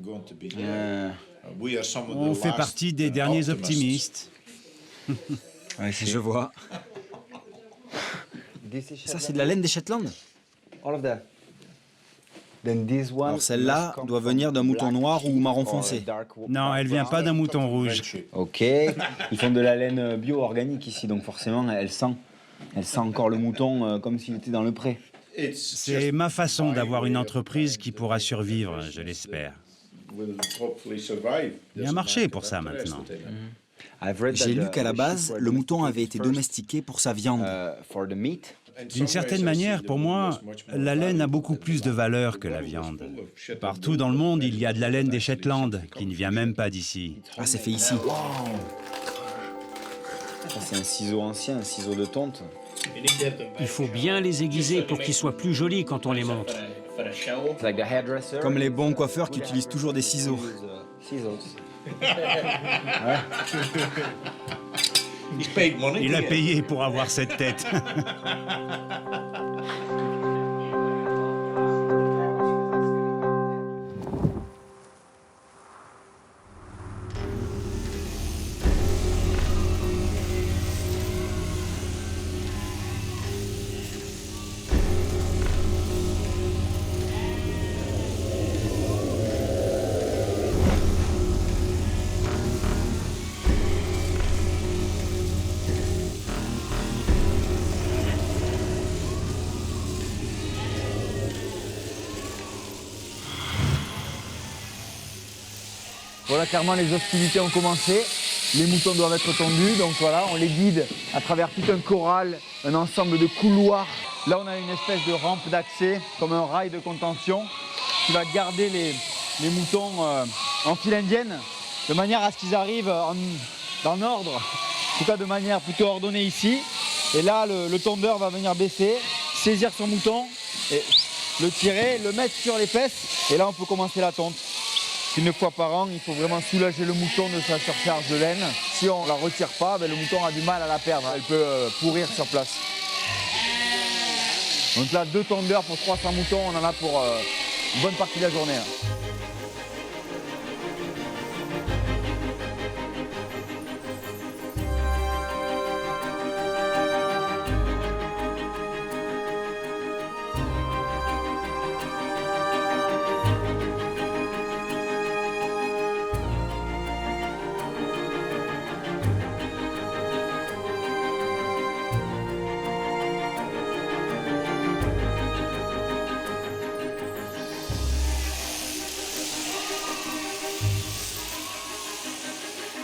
On fait partie des derniers optimistes. Ouais, je vois. Ça, c'est de la laine des Shetland? Alors celle-là doit venir d'un mouton noir ou marron foncé. Non, elle vient pas d'un mouton rouge. Ok, ils font de la laine bio-organique ici, donc forcément, elle sent encore le mouton comme s'il était dans le pré. C'est ma façon d'avoir une entreprise qui pourra survivre, je l'espère. Il y a un marché pour ça maintenant. J'ai lu qu'à la base, le mouton avait été domestiqué pour sa viande. D'une certaine manière, pour moi, la laine a beaucoup plus de valeur que la viande. Partout dans le monde, il y a de la laine des Shetland, qui ne vient même pas d'ici. Ah, c'est fait ici. Ça, c'est un ciseau ancien, un ciseau de tonte. Il faut bien les aiguiser pour qu'ils soient plus jolis quand on les monte. Comme les bons coiffeurs qui utilisent toujours des ciseaux. Il a payé pour avoir cette tête. Voilà, clairement, les hostilités ont commencé. Les moutons doivent être tondus, donc voilà, on les guide à travers tout un corral, un ensemble de couloirs. Là, on a une espèce de rampe d'accès, comme un rail de contention, qui va garder les moutons en file indienne, de manière à ce qu'ils arrivent en ordre, en tout cas de manière plutôt ordonnée ici. Et là, le tondeur va venir baisser, saisir son mouton, et le tirer, le mettre sur les fesses, et là, on peut commencer la tonte. Une fois par an, il faut vraiment soulager le mouton de sa surcharge de laine. Si on ne la retire pas, le mouton a du mal à la perdre. Elle peut pourrir sur place. Donc là, 2 tondeurs pour 300 moutons, on en a pour une bonne partie de la journée.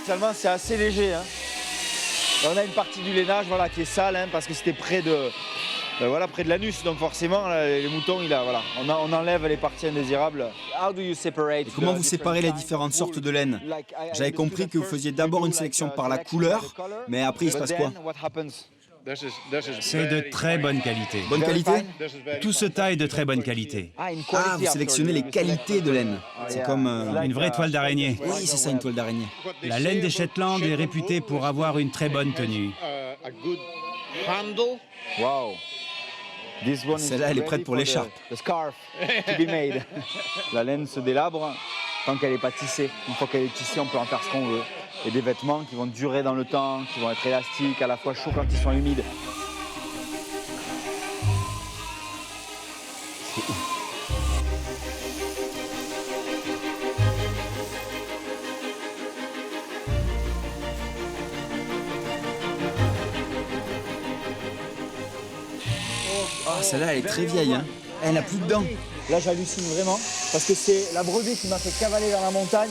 Finalement, c'est assez léger. Hein. On a une partie du lainage voilà, qui est sale parce que c'était près de l'anus. Donc forcément, les moutons, on enlève les parties indésirables. Et comment vous séparez les différentes sortes de laine? J'avais compris que vous faisiez d'abord une sélection par la couleur, mais après il se passe quoi? C'est de très bonne qualité. Bonne qualité? Tout ce tas est de très bonne qualité. Ah, vous sélectionnez les qualités de laine. C'est comme... Une vraie toile d'araignée. Oui, c'est ça, une toile d'araignée. La laine des Shetland est réputée pour avoir une très bonne tenue. Wow. Celle-là, elle est prête pour l'écharpe. La laine se délabre tant qu'elle n'est pas tissée. Une fois qu'elle est tissée, on peut en faire ce qu'on veut. Et des vêtements qui vont durer dans le temps, qui vont être élastiques, à la fois chauds quand ils sont humides. Ah, celle-là, elle est très vieille. Hein. Elle n'a plus de dents. Là, j'hallucine vraiment, parce que c'est la brebis qui m'a fait cavaler dans la montagne.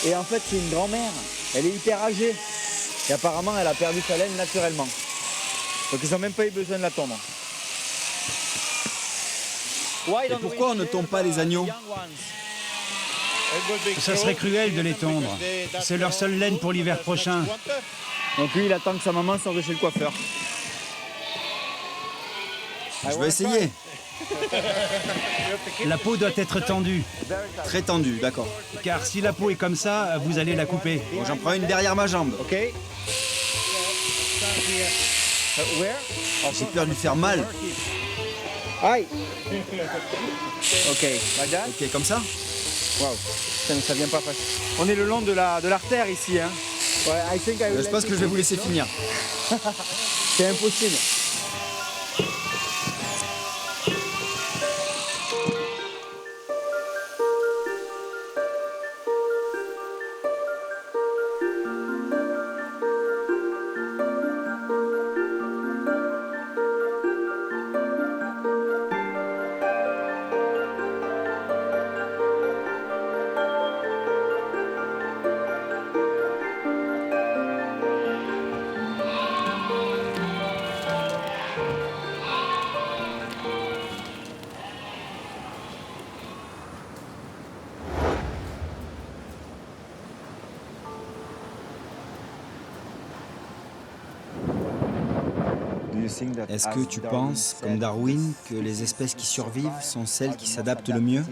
Et en fait, c'est une grand-mère. Elle est hyper âgée. Et apparemment, elle a perdu sa laine naturellement. Donc, ils n'ont même pas eu besoin de la tondre. Et pourquoi on ne tombe pas les agneaux? Ça serait cruel de les tondre. C'est leur seule laine pour l'hiver prochain. Donc lui, il attend que sa maman sorte de chez le coiffeur. Je vais essayer. La peau doit être tendue. Très tendue, d'accord. Car si la peau est comme ça, vous allez la couper. Bon, j'en prends une derrière ma jambe. Ok. J'ai peur de lui faire mal. Aïe. Ok. Ok, comme ça? Waouh. Ça vient pas facile. On est le long de l'artère ici. Hein. Ouais, je pense que je vais vous laisser finir. C'est impossible. Est-ce que tu penses, comme Darwin, que les espèces qui survivent sont celles qui s'adaptent le mieux?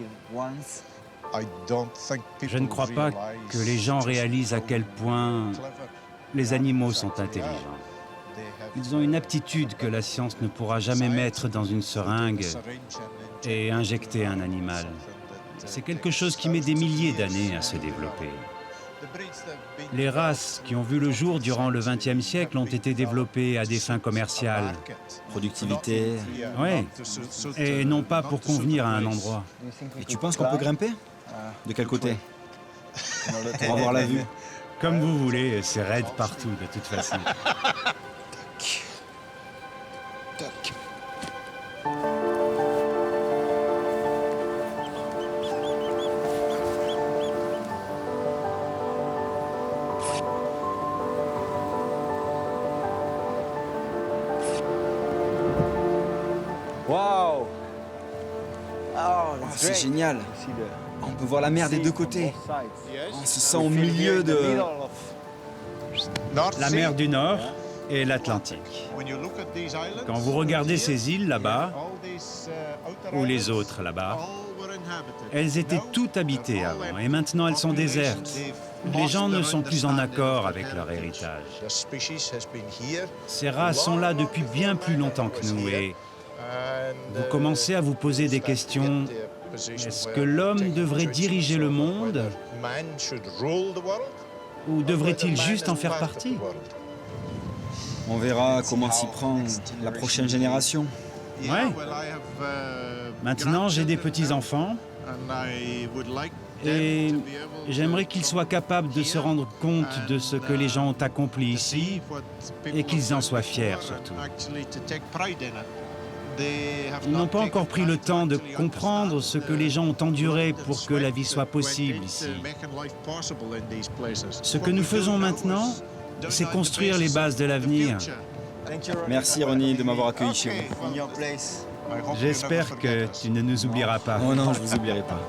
Je ne crois pas que les gens réalisent à quel point les animaux sont intelligents. Ils ont une aptitude que la science ne pourra jamais mettre dans une seringue et injecter un animal. C'est quelque chose qui met des milliers d'années à se développer. Les races qui ont vu le jour durant le XXe siècle ont été développées à des fins commerciales. Productivité. Oui, et non pas pour convenir à un endroit. Et tu penses qu'on peut grimper? De quel côté? Pour avoir la vue. Comme vous voulez, c'est raide partout de toute façon. Waouh! C'est génial. On peut voir la mer des deux côtés. On se sent au milieu de... La mer du Nord et l'Atlantique. Quand vous regardez ces îles là-bas, ou les autres là-bas, elles étaient toutes habitées avant et maintenant elles sont désertes. Les gens ne sont plus en accord avec leur héritage. Ces races sont là depuis bien plus longtemps que nous et vous commencez à vous poser des questions. Est-ce que l'homme devrait diriger le monde ou devrait-il juste en faire partie? On verra comment s'y prend la prochaine génération. Ouais. Maintenant, j'ai des petits-enfants et j'aimerais qu'ils soient capables de se rendre compte de ce que les gens ont accompli ici et qu'ils en soient fiers surtout. Ils n'ont pas encore pris le temps de comprendre ce que les gens ont enduré pour que la vie soit possible ici. Ce que nous faisons maintenant, c'est construire les bases de l'avenir. Merci Ronnie de m'avoir accueilli chez vous. J'espère que tu ne nous oublieras pas. Oh non, je vous oublierai pas.